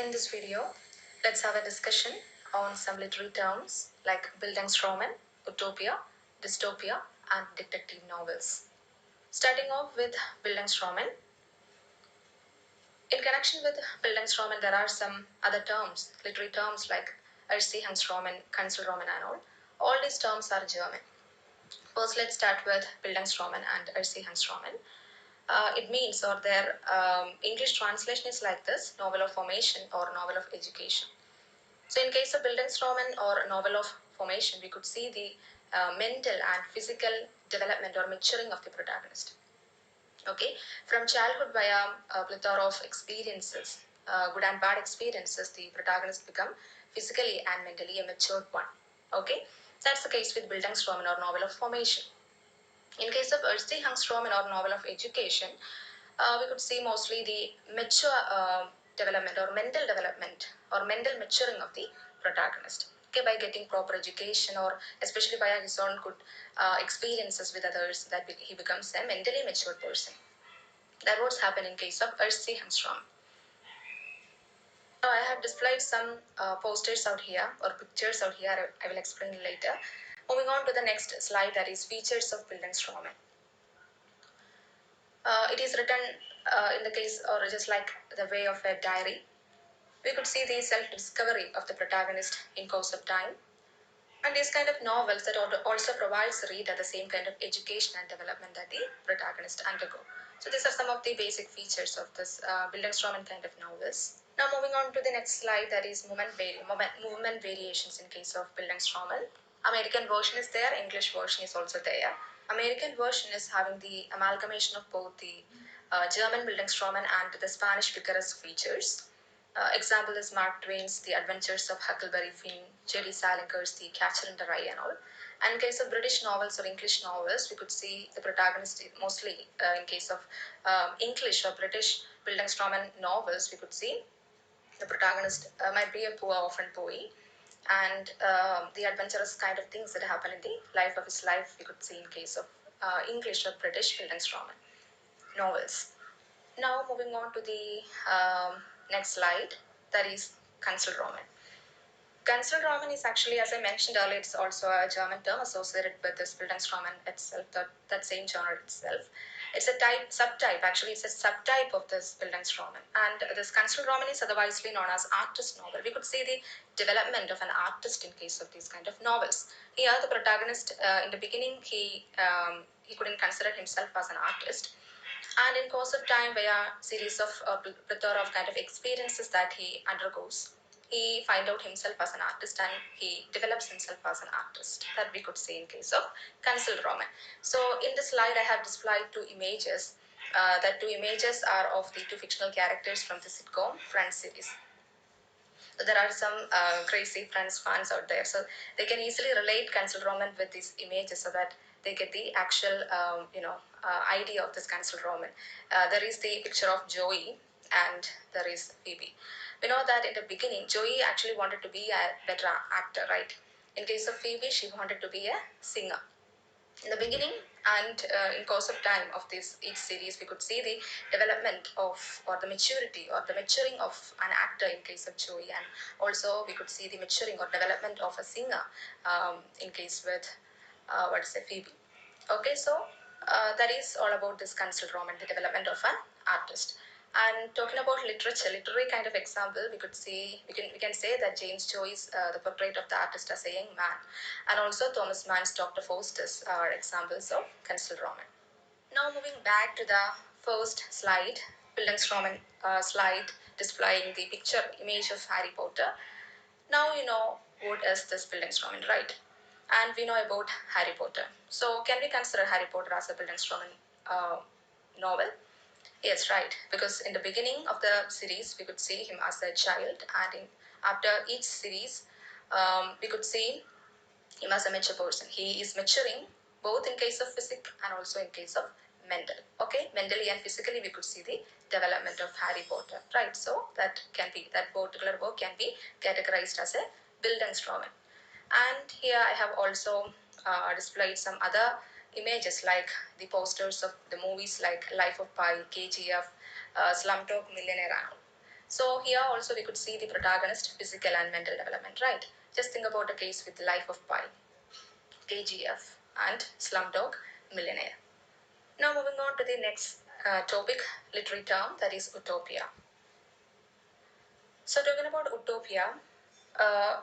In this video, let's have a discussion on some literary terms like Bildungsroman, Utopia, Dystopia, and detective novels. Starting off with Bildungsroman. In connection with Bildungsroman, there are some other terms, literary terms like Erziehungsroman, Kanzelroman, and all. All these terms are German. First, let's start with Bildungsroman and Erziehungsroman. It means, or their English translation is like this: novel of formation or novel of education. So in case of Bildungsroman or novel of formation, we could see the mental and physical development or maturing of the protagonist. Okay, from childhood via a plethora of experiences, good and bad experiences, the protagonist become physically and mentally a matured one. Okay, that's the case with Bildungsroman or novel of formation. In case of Erziehungsroman or novel of education, we could see mostly the mature development or mental maturing of the protagonist. Okay, by getting proper education or especially via his own good experiences with others, that he becomes a mentally mature person. That what's happened in case of Ersi Hamstrom. Now I have displayed some posters out here or pictures out here. I will explain later. Moving on to the next slide, that is features of Bildungsroman. It is written in the case or just like the way of a diary. We could see the self-discovery of the protagonist in course of time. And these kind of novels that also provides the reader the same kind of education and development that the protagonist undergo. So these are some of the basic features of this Bildungsroman kind of novels. Now moving on to the next slide, that is movement variations in case of Bildungsroman. American version is there, English version is also there. American version is having the amalgamation of both the German Bildungsroman and the Spanish picaresque features. Example is Mark Twain's The Adventures of Huckleberry Finn, J.D. Salinger's The Catcher in the Rye and all. And in case of British novels or English novels, we could see the protagonist mostly in case of English or British Bildungsroman novels, we could see the protagonist might be a poor orphan boy, and the adventurous kind of things that happen in the life of his life we could see in case of English or British Bildungsroman novels. Now moving on to the next slide, that is Kanzelroman. Kanzelroman is actually, as I mentioned earlier, it's also a German term associated with this Bildungsroman itself, that same genre itself. It's a subtype, actually it's a subtype of this Bildungsroman. And this Kanzelroman is otherwise known as artist novel. We could see the development of an artist in case of these kind of novels. Here the protagonist, in the beginning, he couldn't consider himself as an artist. And in course of time, via series of plethora of kind of experiences that he undergoes, he find out himself as an artist and he develops himself as an artist. That we could see in case of Kanzelroman. So in this slide, I have displayed two images. That two images are of the two fictional characters from the sitcom Friends series. So there are some crazy Friends fans out there, so they can easily relate Kanzelroman with these images so that they get the actual idea of this Kanzelroman. There is the picture of Joey and there is Phoebe. We know that in the beginning, Joey actually wanted to be a better actor, right? In case of Phoebe, she wanted to be a singer. In the beginning and in course of time of this each series, we could see the development of or the maturity or the maturing of an actor in case of Joey, and also we could see the maturing or development of a singer in case with Phoebe. Okay, so that is all about this Kanzelroman, the development of an artist. And talking about literature, literary kind of example, we can say that James Joyce, the portrait of the artist as a young man, and also Thomas Mann's Dr. Faustus are examples of Kanzelroman. Now moving back to the first slide, Bildungsroman slide displaying the picture image of Harry Potter. Now you know what is this Bildungsroman, right? And we know about Harry Potter. So can we consider Harry Potter as a Bildungsroman novel? Yes, right. Because in the beginning of the series, we could see him as a child, and after each series, we could see him as a mature person. He is maturing both in case of physics and also in case of mental. Okay, mentally and physically, we could see the development of Harry Potter, right? So that particular book can be categorized as a Bildungsroman. And here I have also displayed some other images like the posters of the movies like Life of Pi, KGF, Slumdog Millionaire. So here also we could see the protagonist physical and mental development, right? Just think about a case with Life of Pi, KGF, and Slumdog Millionaire. Now moving on to the next topic, literary term, that is utopia. So talking about utopia,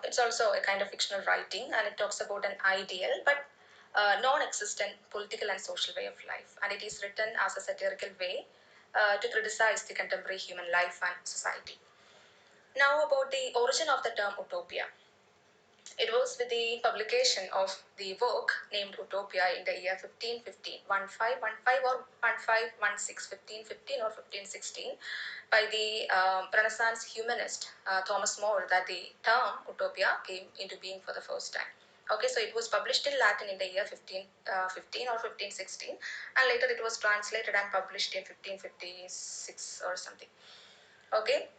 it's also a kind of fictional writing, and it talks about an ideal but non-existent political and social way of life, and it is written as a satirical way to criticize the contemporary human life and society. Now about the origin of the term utopia. It was with the publication of the work named Utopia in the year 1515, 1515 or 1516, 1515 or 1516, by the Renaissance humanist Thomas More, that the term Utopia came into being for the first time. Okay, so it was published in Latin in the year 1515 or 1516, and later it was translated and published in 1556 or something. Okay,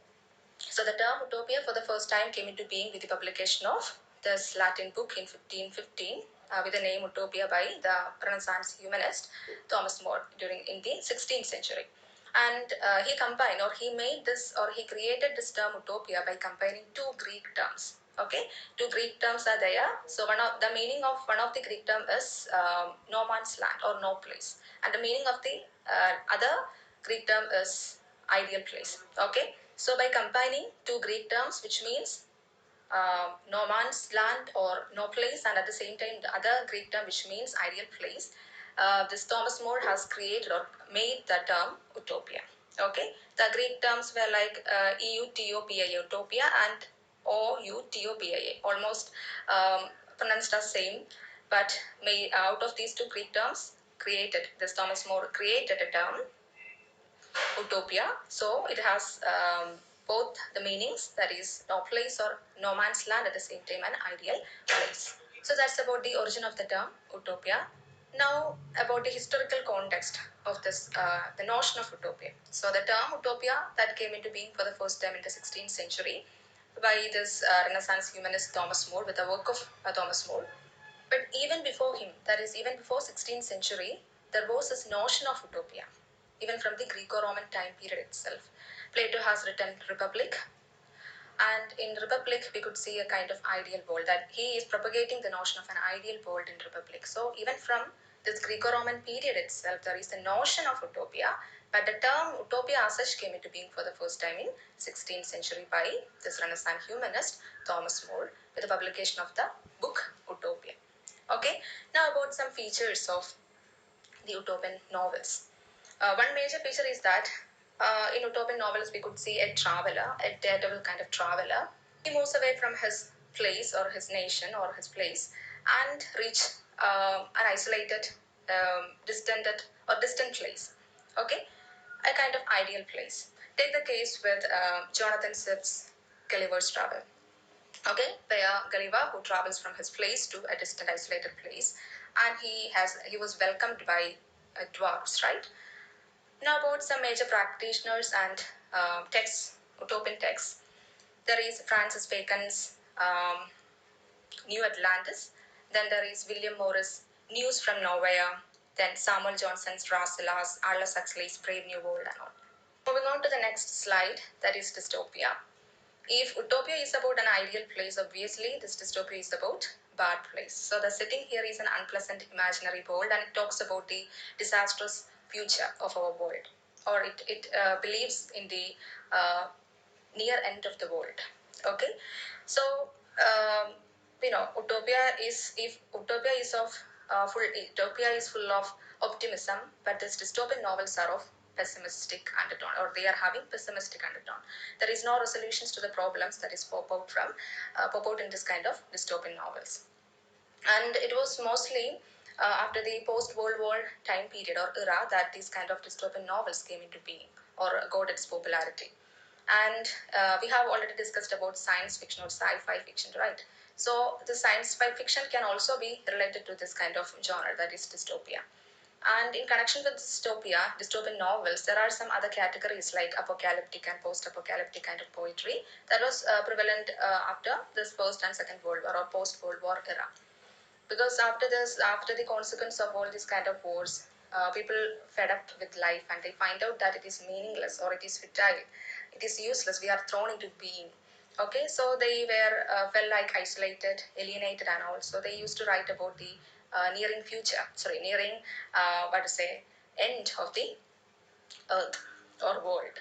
so the term utopia for the first time came into being with the publication of this Latin book in 1515 with the name Utopia by the Renaissance humanist Thomas More during in the 16th century. And he combined, or he made this, or he created this term utopia by combining two Greek terms. Okay, two Greek terms are there. So one of the meaning of one of the Greek term is no man's land or no place, and the meaning of the other Greek term is ideal place. Okay, so by combining two Greek terms, which means no man's land or no place, and at the same time the other Greek term which means ideal place, this Thomas More has created or made the term utopia. Okay, the Greek terms were like Utopia, utopia, and Outopia, almost pronounced as same, but made out of these two Greek terms created, this Thomas More created a term utopia. So it has both the meanings, that is no place or no man's land, at the same time an ideal place. So that's about the origin of the term utopia. Now about the historical context of this, the notion of utopia. So the term utopia that came into being for the first time in the 16th century by this Renaissance humanist Thomas More with the work of Thomas More. But even before him, that is even before 16th century, there was this notion of utopia, even from the Greco-Roman time period itself. Plato has written Republic, and in Republic we could see a kind of ideal world, that he is propagating the notion of an ideal world in Republic. So even from this Greco-Roman period itself, there is a notion of utopia, but the term utopia as such came into being for the first time in 16th century by this Renaissance humanist Thomas More with the publication of the book Utopia. Okay, now about some features of the utopian novels. One major feature is that in utopian novels we could see a traveler, a daredevil kind of traveler. He moves away from his place or his nation or his place and reach an isolated, distant place. Okay, a kind of ideal place. Take the case with Jonathan Swift's Gulliver's Travel. Okay, where Gulliver, who travels from his place to a distant isolated place, and he was welcomed by dwarves, right? Now about some major practitioners and texts, utopian texts. There is Francis Bacon's New Atlantis. Then there is William Morris' News from Nowhere. Then Samuel Johnson's Rasselas, Aldous Huxley's Brave New World, and all. Moving on to the next slide, that is dystopia. If utopia is about an ideal place, obviously this dystopia is about bad place. So the setting here is an unpleasant imaginary world, and it talks about the disastrous future of our world, or it believes in the near end of the world. Okay, so um, utopia is, if utopia is of utopia is full of optimism, but these dystopian novels are of pessimistic undertone, or they are having pessimistic undertone. There is no resolutions to the problems that is pop out in this kind of dystopian novels. And it was mostly after the post-World War time period or era that these kind of dystopian novels came into being or got its popularity. And we have already discussed about science fiction or sci-fi fiction, right? So the science fiction can also be related to this kind of genre, that is dystopia. And in connection with dystopia, dystopian novels, there are some other categories like apocalyptic and post-apocalyptic kind of poetry that was prevalent after this First and Second World War or post-World War era. Because after this, after the consequence of all these kind of wars, people fed up with life and they find out that it is meaningless or it is futile, it is useless, we are thrown into being. Okay, so they were felt like isolated, alienated, and also they used to write about the nearing future, sorry, nearing what to say, end of the earth or world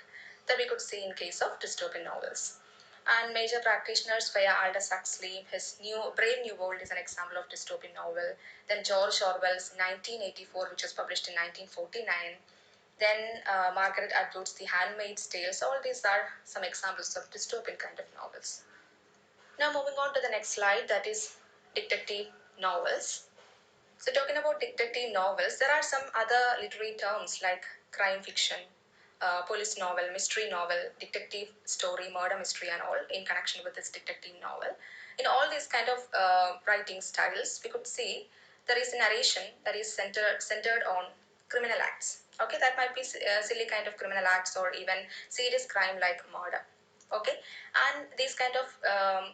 that we could see in case of dystopian novels. And major practitioners via Aldous Huxley, his Brave New World is an example of dystopian novel. Then George Orwell's 1984, which was published in 1949. Then Margaret Atwood's The Handmaid's Tale. So all these are some examples of dystopian kind of novels. Now moving on to the next slide, that is detective novels. So talking about detective novels, there are some other literary terms like crime fiction, police novel, mystery novel, detective story, murder mystery, and all in connection with this detective novel. In all these kind of writing styles, we could see there is a narration that is centered on criminal acts. Okay, that might be silly kind of criminal acts or even serious crime like murder. Okay, and these kind of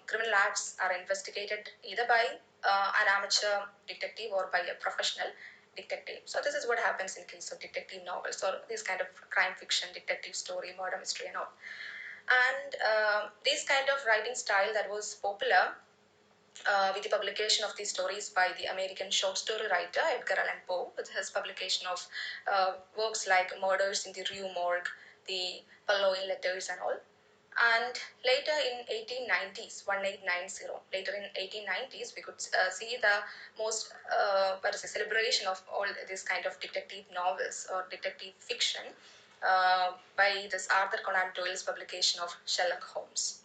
criminal acts are investigated either by an amateur detective or by a professional detective. So this is what happens in case of detective novels or this kind of crime fiction, detective story, murder mystery, and all. And this kind of writing style that was popular with the publication of these stories by the American short story writer Edgar Allan Poe, with his publication of works like Murders in the Rue Morgue, the Following Letters, and all. And later in 1890s, 1890, later in 1890s, we could see the most, what is the celebration of all this kind of detective novels or detective fiction by this Arthur Conan Doyle's publication of Sherlock Holmes.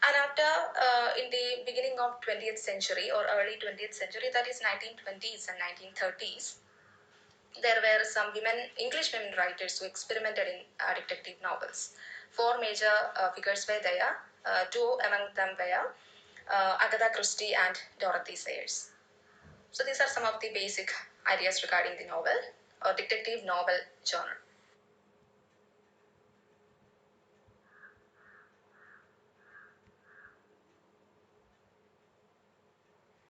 And after, in the beginning of 20th century or early 20th century, that is 1920s and 1930s, there were some English women writers who experimented in detective novels. Four major figures were there. Two among them were Agatha Christie and Dorothy Sayers. So these are some of the basic ideas regarding the novel or detective novel genre.